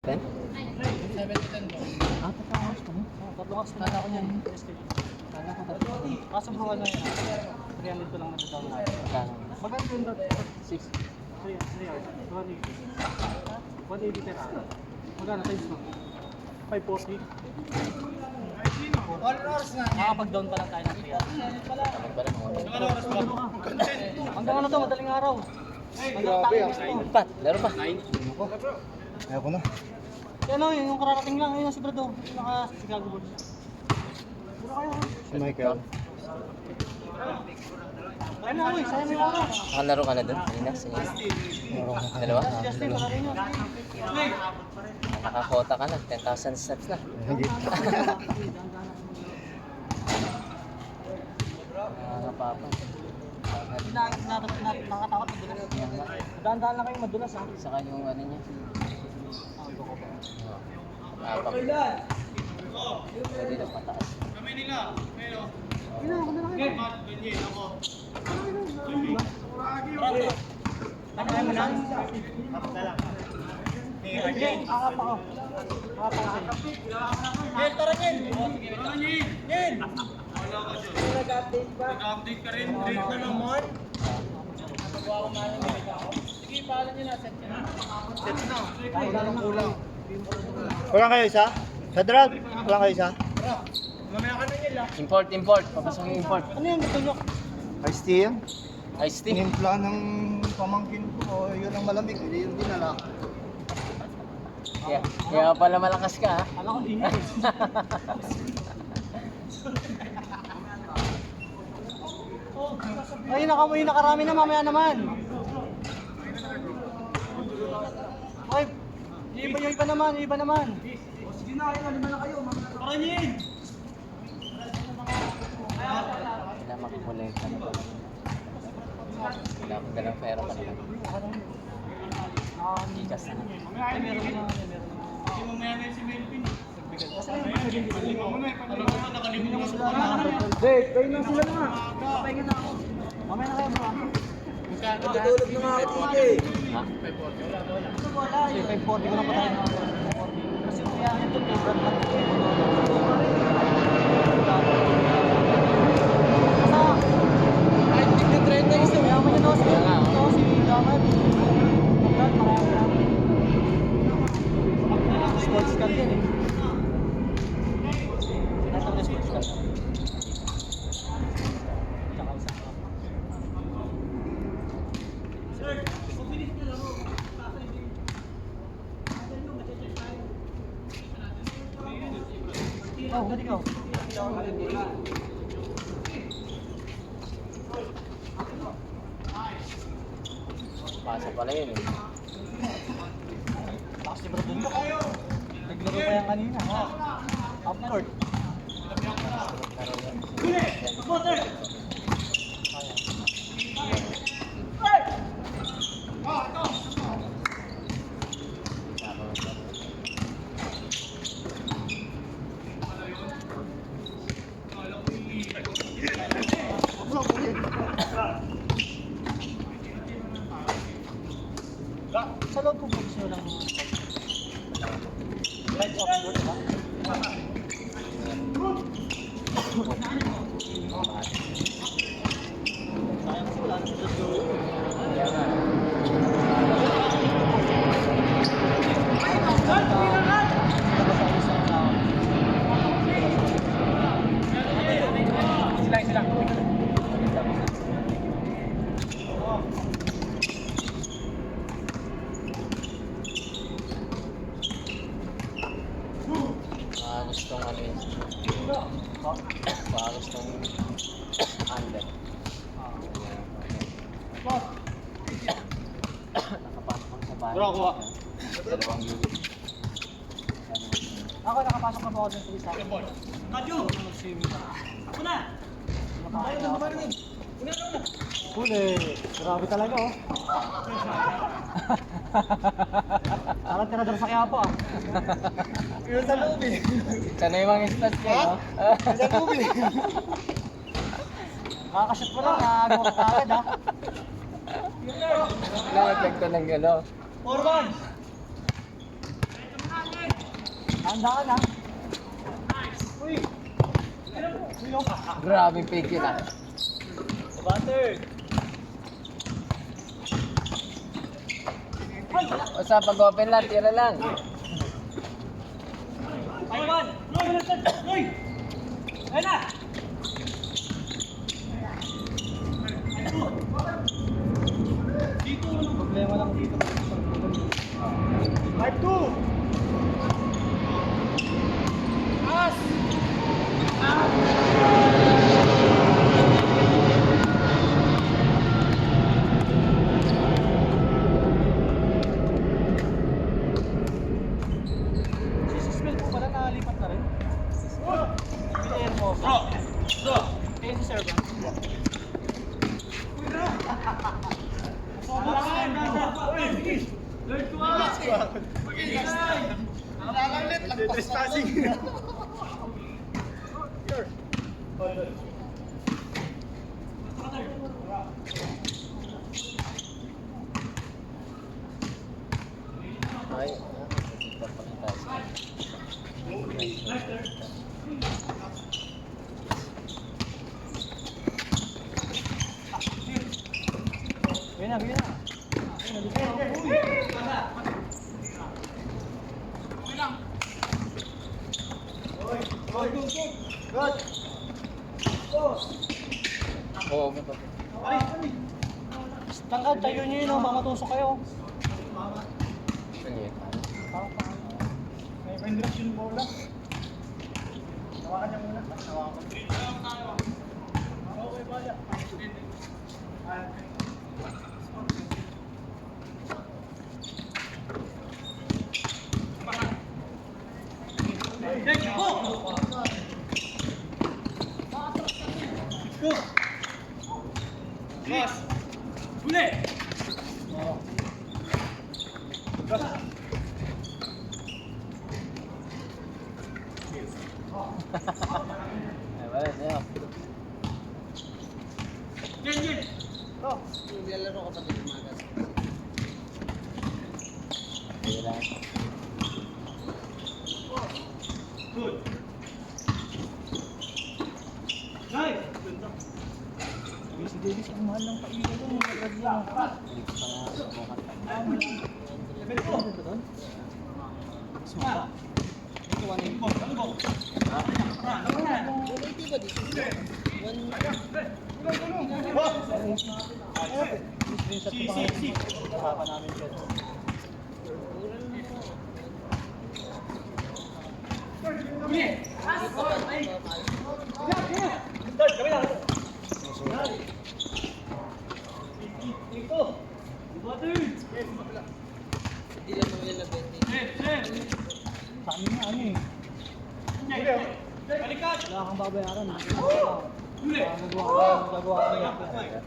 10? 7 to 10 bro. Ah, tatapos ko mo? Tatlong hours na ako niyan. Kala ko tatapos. Kaso bro, ano yun? 300 ko lang nagdadaw na. Kala. Magkano yun doon? 6. 3 hours. 180 per hour. Magkano times mo? 540. All hours na. Nakapag-down pa lang tayo ng 3 hours. Tamad ba lang ako? Ilang oras ba? Hanggang ano to, madaling araw. Hanggang tayo nito. Pat, laro pa. Ayaw ko na. Ano yun, yung kararating lang, yun ang sigurado. Naka-Chicago Bulls. Puro kayo. Si Michael. Ano ako eh, sayang yung oras. Nakalaro ka na dun? Kanina? Sa dalawa? Justin, pala rin yun. Nakakota ka na. 10,000 steps na. Hindi. Nakakapapa. Nakatakot madulas. Daan-daan lang kayo madulas ha. Saka yung ano niya. Apang. Pwede na pataas. Ina, ako na lang kayo. Ano mo na? Akap ako. Akap ako sa'yo. Yen, tara Yen! Yen! Nag-update ba? Nag-update ka rin. Date na naman. Nagawa ko na yung sige, paalam nyo na. Set nyo na. Set na. Kahit lang kulang. Kulang kayo isa? Sa drag? Kulang kayo isa? Mamaya ka na nila. Import. Papasok yung import. Ano yung gusto Ice tea yan? Ice tea. Tinimpla ng pamangkin ko. Yun ang malamig. Hindi yung dinala. Kaya pala malakas ka ha. Alam ko din. Ay, nakarami na mamaya naman. Ay, iba naman. O sige na, ayun, lima na kayo. Paranyin! Kailangan makakulay ka na ba? Kailangan dalang pera pa naman. Ikas na. Ay, meron na. Hindi mo maya na si Melvin. Nakalimutan mo sila na. Dave, kayo na sila na. Papahinga na ako. Mamaya na kayo bro. Natutulog na nga ako dito eh. Ha? 540. Wala. 540 ko na pa tayo. 540. Kasi kaya ito favorite lang. Basta, kahit tignan 30 gusto. Kaya mo yun ako si Damat. Magkat, marami lang. Sports car din eh. Nasa na sports car. Tsaka isa. Oh, ganda ikaw. Pasa pala yun eh. Lakas ni Brad Dundo. Naglaro pa yan kanina. Up court. Sa loob po gusto lang lights off door, diba? Sayang kasi wala na sa door. Kaya nga. Sila. Gustong ano yun. Gustong under. Nakapasok ko sa bahay. Bro, kuha. Dalawang unit. Ako nakapasok na po ako sa isa. Kadyo! Ako na! Huli! Grabe talaga oh. Parang tinadar sa Quiapo ah. Yun sa loob eh. Sana yung mga stats niya, no? Sa loob eh. Kakashoot ko lang, nakagawa ka agad ah. Ilang epekto ng gano'n? Orban! Handa ka na. Uy! Grabe fake yun ah. Butter! O sa pag-open lang, tira lang. Aywan! Uy! Ayun na! Problema lang dito. 5-2! As! Si Sismel po pala nakalipat na rin. Pinayer mo. Bro! Eh, si Sir ba? Ay, papakita sa Bigyan na, bigyan na. Oo, may papakita. Tangkad, tayo nyo yun, baka matusok kayo. Ano yun? May instruction mo lang. Hawakan niya muna. Hawakan. Okay, bala. Ay, wala na yun. Sige lang. Si Davis, ang mahal ng pailan doon. Naglag lang. Hindi ko pa nga subukan pa. Ano ba doon? Sumapa. Ito, 180. Hapa namin siya. Sa amin na ano eh. Wala kang babayaran. Magagawa ka na yan.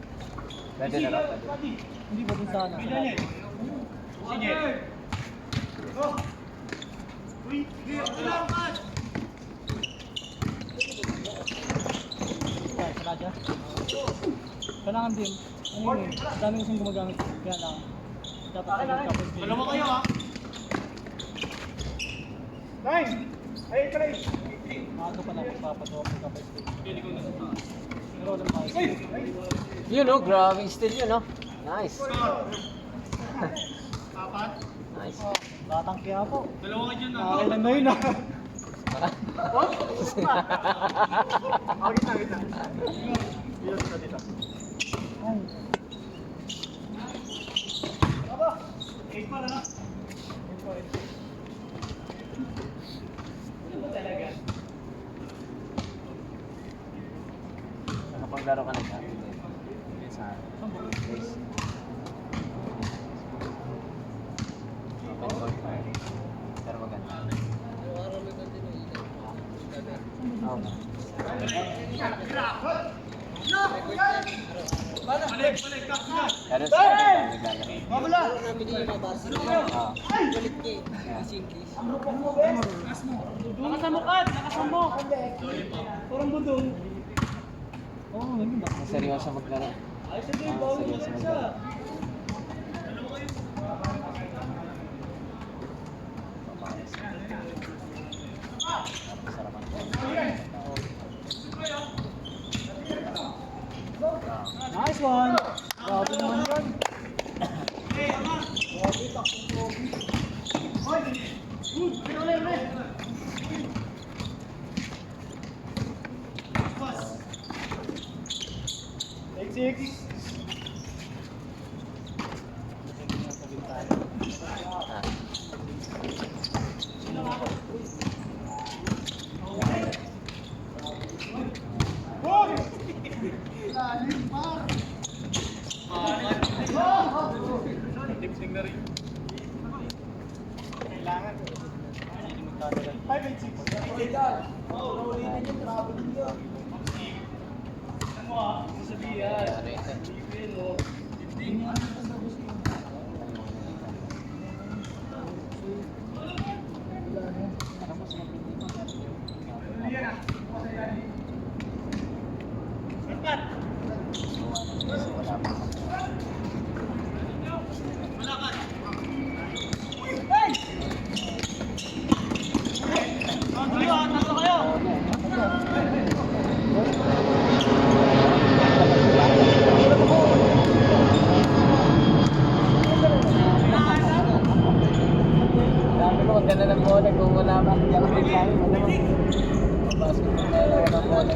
Pwede na lang, pwede. Hindi ba din sana? Kaya, sa radya. Kailangan din. Ano yun eh. Dami kasing gumagamit. Kaya lang. Dapat kapag Dalawa kayo ha. Nine! Ay, try! maaga pa lang magpapatawa ko kapag pero walang mahal. Yun oh, grabe still yun oh. Nice. Apat. Nice. Batang kaya po. Dalawa ka dyan ha. Nakakailan na yun ah. Kita, kita. Dito, dito. Ay. Aba! 8 pa na. Nakapaglaro ka na siya? Hindi. Sa base. Open court pa. Pero maganda. Oo. Balik, balik, kapsa! Pero sa akin lang naglalaro. Mabula! Oo. Nakasamukad! Nakasamo! Parang budong. Oo, yun ba? Ang seryoso maglaro. Ayos ito yung Ah, bawal seryoso mo maglaro. siya. Sarapan ko. Nice one! Grabe naman yan. Take 6. Ah. Kailangan. Hindi magtatagal. 5-8-6. Nangyari ito. Wala pa. Sabi ko, maganda ng bola kung wala pa. Hindi ako nagsabi. Pasok ko na ng bola.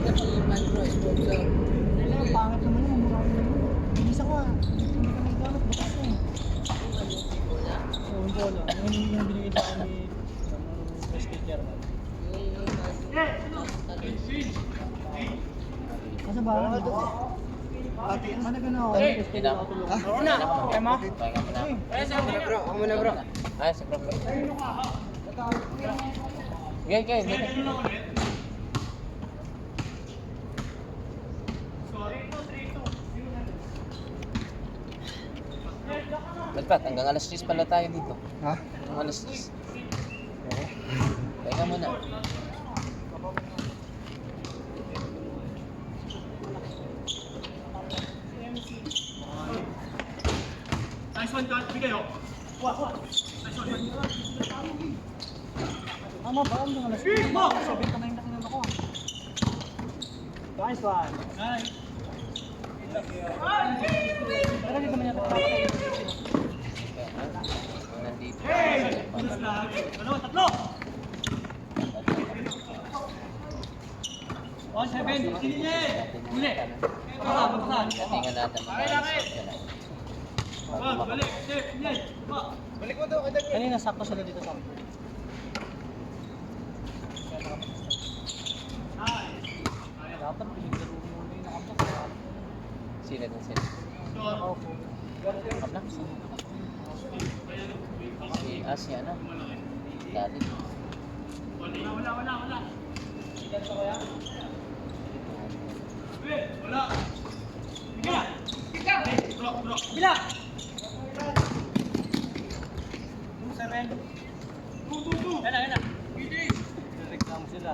Pangit naman yun. Bilis ako ah. Hindi ka naggamit. Bukas na eh. So, yung bola. Yung binigay sa akin ni Prestige German. Nasa ba? Ate, ano ka na ako? Hindi na ako. Una! Emma? Pahinga mo na. Bro, ako muna bro. Ay, si Prof. Gay, gay. Magpat, hanggang alas 10 pala tayo dito. Ha? Hanggang alas 10. Pahinga muna. Nice one, Kat. Bigay ako. Tama ba? Ang mga lasing. Sabihin ka na yung nakinan ako. Nice one. Nice. Pero hindi naman yata kapatay. Nandito. Dalawa, tatlo! 1-7, sinin niya eh! Uli! Pagkasan! Tingnan natin mga Balik! Safe! Yan! Balik mo daw! Kanina sakto sila dito sa akin. Dapat pinagdaro mo muna yung nakapag. Sila din sila. Kapla? Si Asia na. Dati. Wala! Ikan sa kaya? Wala! Bila! Bro! Bila! 2-7. Yan na. Reklamo sila.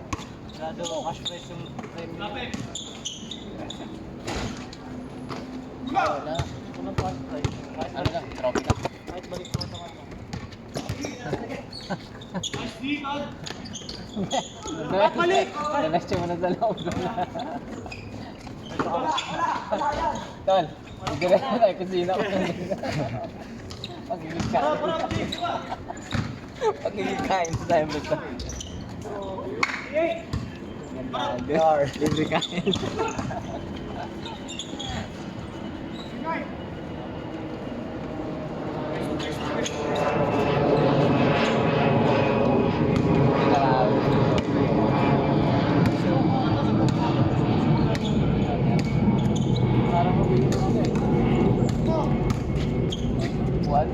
Gado, cash price yung premium. Wala. Walang cash price. Ano na? Trophy na. Kahit balik mo ito ano. Balik! Nalasya mo na sa loob. Tol, igala mo tayo kung sino ako. Pagkikain sa tayo basta. Libre kain. Parang mabili mo siya eh. What?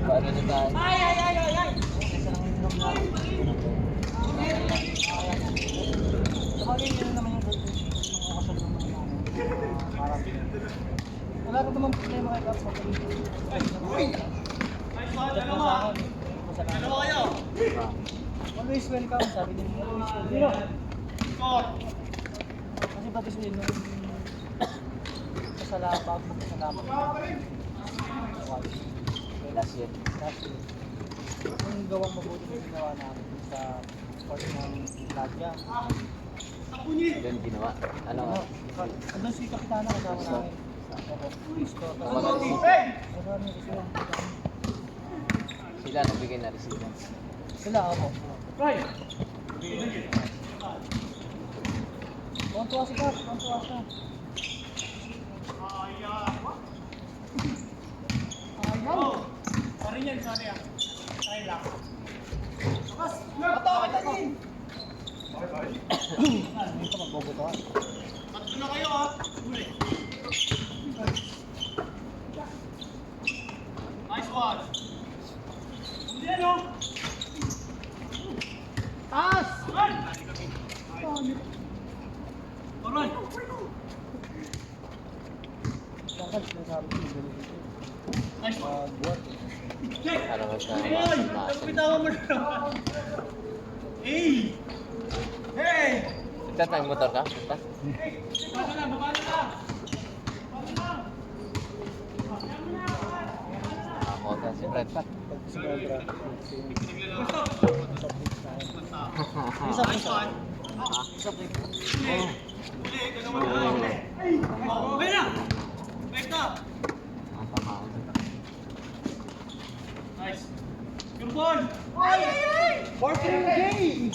Paano na tayo? Isa lang yung inom natin. Sabagay yun naman yung mga kasal ng mga parang wala ko naman problema kay Kaps. Dalawa kayo! Always welcome, sabi niya. Always welcome. Kasi pati sila nung pasalamat mo. Last year. Yung gawang mabuti na ginawa namin sa part ng Latvia. Doon ginawa. Ano? Andun si Kapitana kasama namin. Opo, Cristo. Magaling. Marami kasi lang. Sila nagbigay na residence. Sila ako. Tuwan-tuwa si Kap, tuwan-tuwa siya. Hindi ka magbobotohan. Sangkal, sinasabi ko, ganun dito. Buhat eh. Para magkakamas. Tatang motor ka? Tat? Motor si Brad Pat. Pag sinobra, isa po siya. Isa po siya. Portrait game!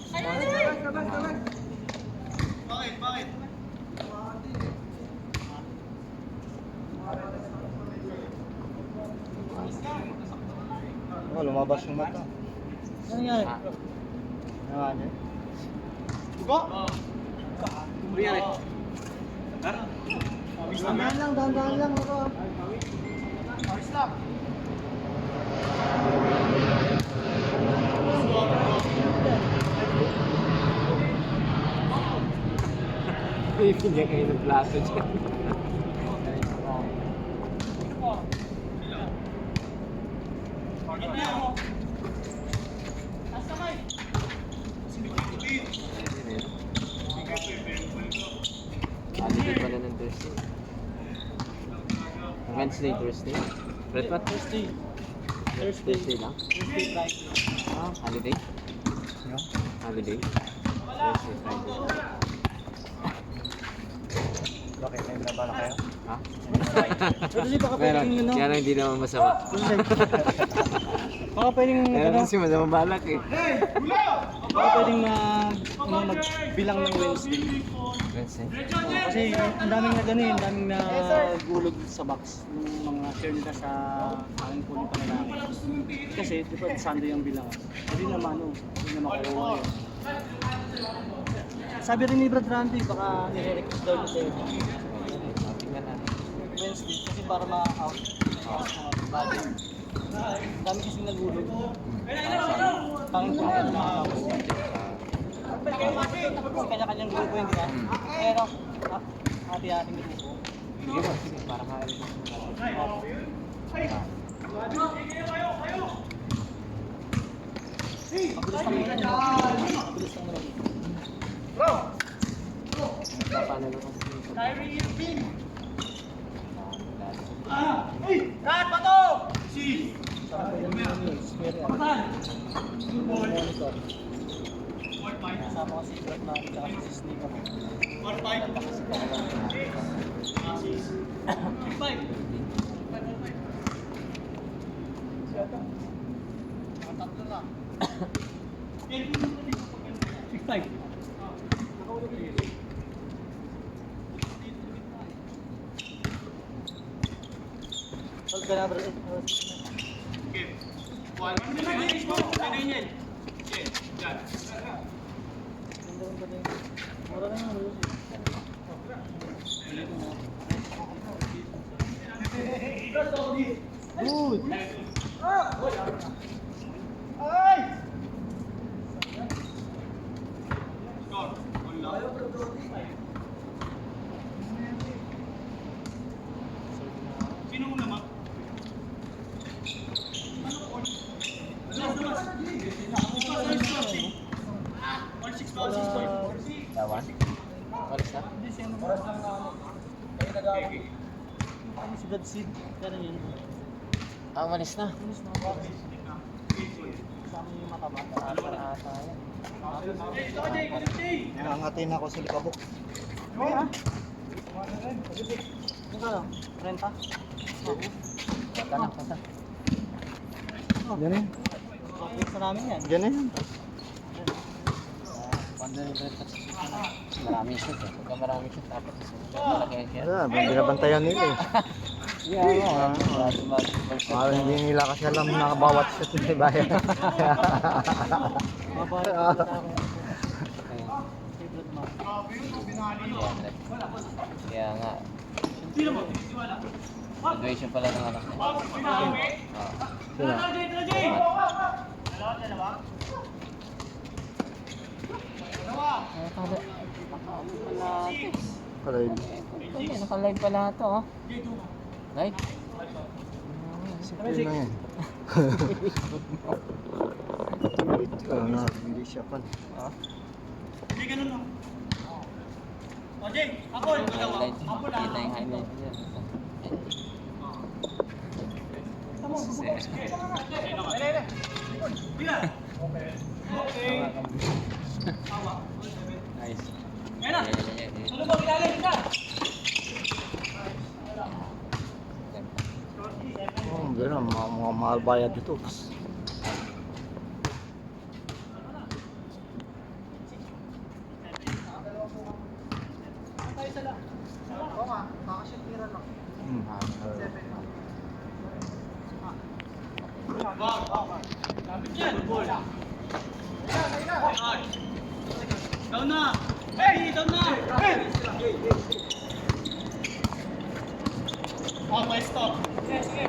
Oh, lumabas yung mata. Ano nangyari? Ano? Dugo? Dahan-dahan lang. Ako. Bibigyan kayo ng plato dyan. Holiday pala ng Thursday. Wednesday, Thursday. Brad Pat? Thursday. Thursday lang? Thursday, Friday. Ah, holiday? Yeah. Holiday? Thursday, Friday. Bakit? May binabala kayo? Ha? Pero di baka Meron. pwedeng yun, no? Kaya lang hindi naman masama. Baka pwedeng, Meron kasi masama balak eh. baka pwedeng magbilang ng Wednesday. Wednesday? Kasi ang daming na gano'n, ang daming na gulog sa box ng mga share nila sa aking puno pa nila. Kasi di ba Sunday ang bilangan. Hindi naman hindi na makuha yun. Sabi rin ni Brad Randy, baka nire-request daw niya sa'yo. Tingnan natin. Wednesday, kasi para ma-out mga budget. Ang dami kasing nagulog. Pangin ko na mga house. Kanya-kanyang grupo yun, di ba? Pero, hati-hating grupo. Sige ba? Sige, para kaya rin. Mabilis lang yun. Mabilis lang naman. Paano na kasi? Kyrie Irving! Sarap yun yung experience. Monitor. Kasama ko si Brad na at si Cisney ko. Hold ka na, bro. Mura na nga, bro. Good! Tawan? Oras na? Si Brad Sid, kaya yun. Ah, umalis na. Sa Nangangatin ako sa likabok. Renta? Kata. Ganun. Sa namin yan. Ganun. Maraming shoot eh. Pagka maraming shoot, dapat malaki ang share. Wala, binabantayan nila eh. Yeah, Hindi nila kasi alam na bawat shot na bayan. Kaya nga. Graduation pala ng anak niya. Sino? Kalay. Naka-live pala ito, oh. Live? Sipin na yan. Hindi siya pan. Hindi ganun lang. O, Jay, Apol! Highlight. Apol Kita yung highlight niya. Nice. Ayan na! Ano ba? Ilalim ka! Gano'n, mga mahal bayad dito. Lapit yan! Down na! Hey! Down na! Hey! Oh, may stop! Sige, sige!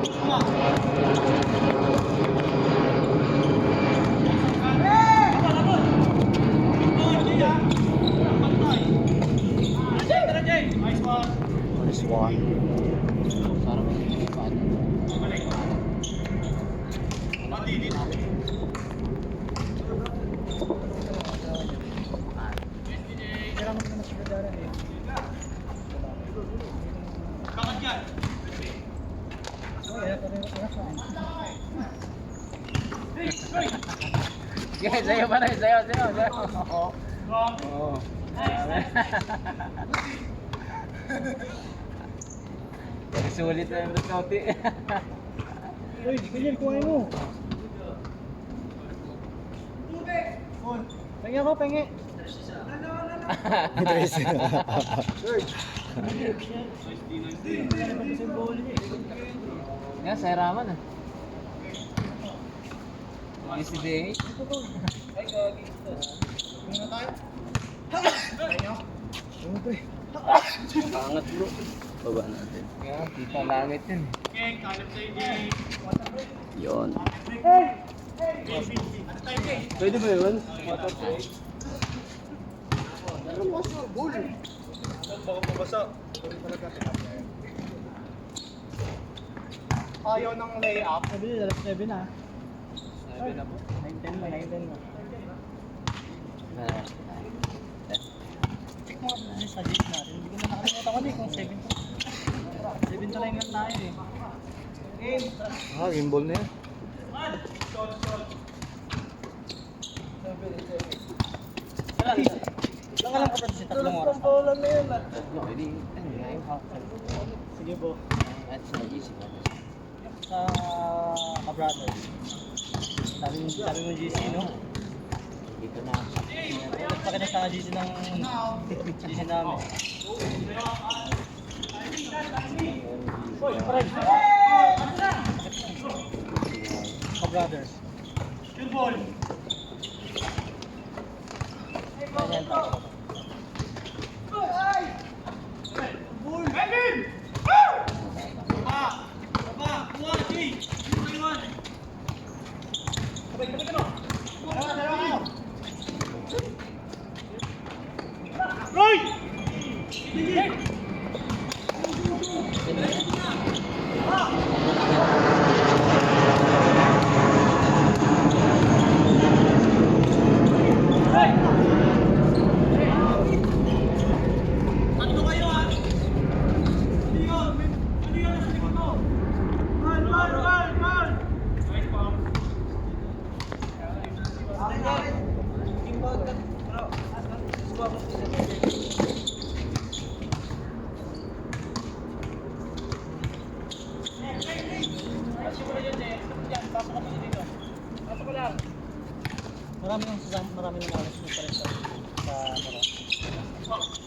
Tama! Labon! Oh, Jay ah! Pantay! Jay! Tara, Jay! Nice one! Nice one. Parang may paano. Balik! Mati dito! Bakit yan? Sige, sayo pa rin. Sayo. Oo. Sulit na yung Scouty. Uy, ganyan, kuhain mo. Pengi ako, pengi. Yan, sa Raman ah. Hindi si Day. Angat bro. Baba natin. Yan, kita langit yun. Okay, kalip tayo, Jay. Yun. Ano tayo, Jay? Pwede ba yun? Baka pabasa. Ayaw ng layup. Sabi niya, alas 7 na. 7 na po. 9:10 na, 9:10 na. Check mo sa gate natin. Hindi ko na nakalimutan ko din kung 7 to. 7 to lang lang tayo eh. Game! Gimbal na yan. Lang alam ko pa si tatlong oras. Pwede. Ano yung half time? Sige po. At sa easy ba? Sa ka-brothers. Sabi mo GC, no? Dito na. Pakita sa GC ng GC namin. Uy, pare! Ka-brothers. Good ball! Ayan, Marami nang alas mo pa rin sa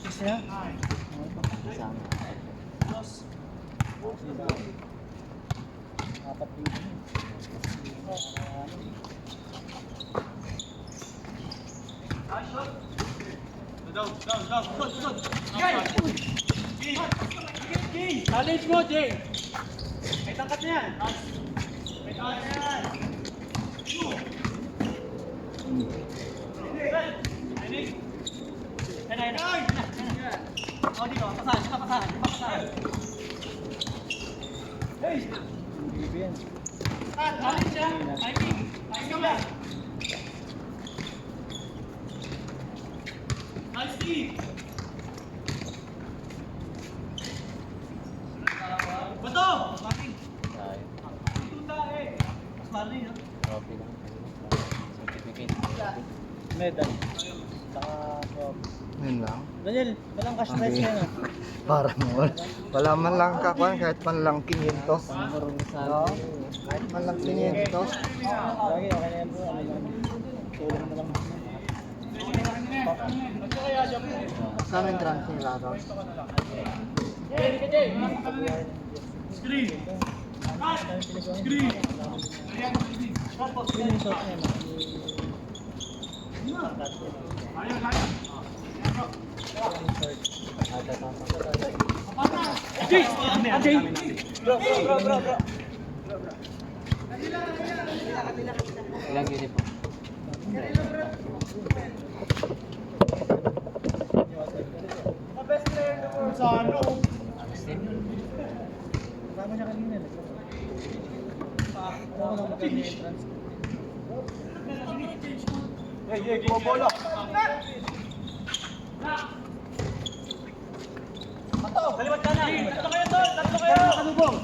Six na? Isang. Apat dito. Challenge mo, Jay! May tangkat na yan! May tangkat na yan! Oh, dito, pasahan. Hey! Challenge siya! Timing ka ba? Nice team! Bato! Tayo. Tunda eh! Mas mali, no? Trophy lang. Certificate. Medal. Saka, Yun lang. Daniel, walang cash prize Okay. yan ah. Parang wala man lang kakuan kahit man lang 500. Marunong sa Oo. Kahit man lang 500. Lagi, okay na yan bro. Ano lang. Tulong mo lang. Saan ang trans nila to? Screen! Screen! Yun yung shot niya. Ajay! Bro! ilang uniform. Sa ano? Alas din. Kasama niya kanina. Ako lang magkano yung entrance. Bobola. Kaliwat ka na! Tatlo kayo doon! Tatlo kayo! Kanubong!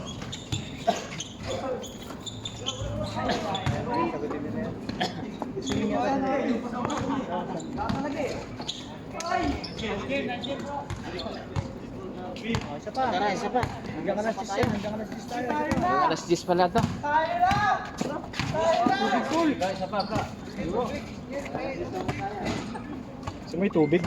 Isa pa. Isa pa. Hanggang alas 10 yan. Hanggang alas 10 tayo. Alas 10 pala to. Isa pa. Sa may tubig.